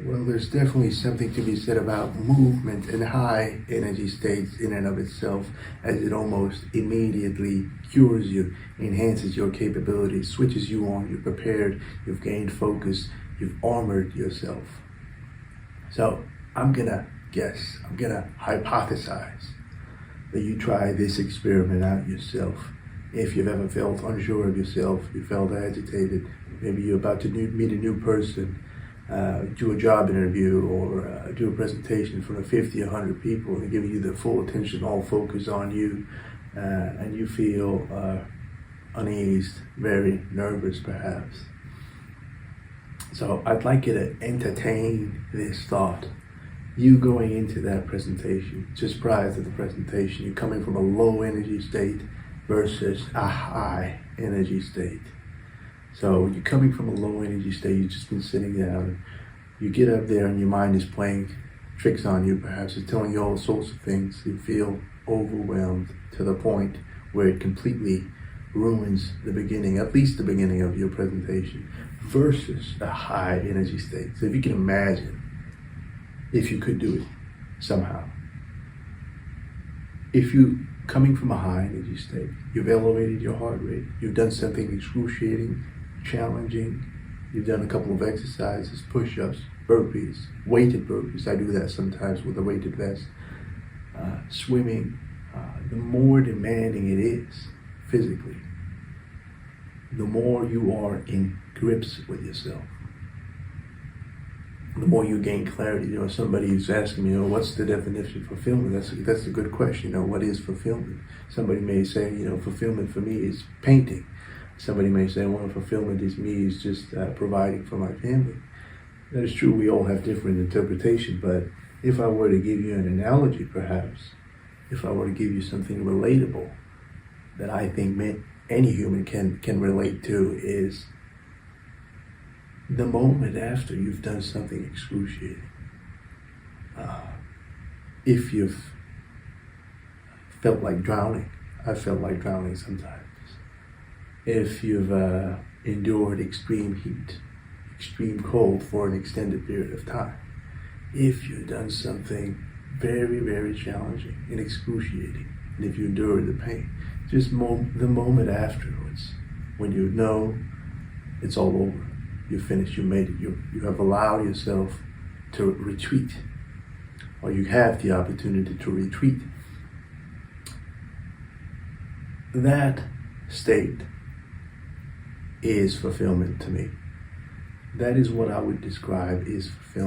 Well, there's definitely something to be said about movement and high energy states in and of itself, as it almost immediately cures you, enhances your capabilities, switches you on, you're prepared, you've gained focus, you've armored yourself. So I'm gonna guess, I'm gonna hypothesize that you try this experiment out yourself. If you've ever felt unsure of yourself, you felt agitated, maybe you're about to meet a new person, do a job interview or do a presentation in front of 50, 100 people, and giving you the full attention, all focus on you, and you feel uneased, very nervous perhaps. So I'd like you to entertain this thought. You going into that presentation, just prior to the presentation, you're coming from a low energy state versus a high energy state. So you're coming from a low energy state, you've just been sitting down, you get up there and your mind is playing tricks on you, perhaps it's telling you all sorts of things. You feel overwhelmed to the point where it completely ruins the beginning, at least the beginning of your presentation, versus a high energy state. So if you can imagine, if you could do it somehow, if you coming from a high energy state, you've elevated your heart rate, you've done something excruciating, challenging, you've done a couple of exercises, push-ups, burpees, weighted burpees. I do that sometimes with a weighted vest. Swimming, the more demanding it is physically, the more you are in grips with yourself, the more you gain clarity. Somebody is asking me, what's the definition of fulfillment? That's a good question. What is fulfillment? Somebody may say, fulfillment for me is painting. Somebody may say, well, fulfillment is just providing for my family. That is true. We all have different interpretations. But if I were to give you an analogy, perhaps, if I were to give you something relatable that I think any human can relate to, is the moment after you've done something excruciating. If you've felt like drowning, I've felt like drowning sometimes. If you've endured extreme heat, extreme cold for an extended period of time. If you've done something very, very challenging and excruciating, and if you endured the pain, just the moment afterwards, when you know it's all over, you finished, you made it, you have allowed yourself to retreat, or you have the opportunity to retreat. That state is fulfillment to me. That is what I would describe is fulfillment.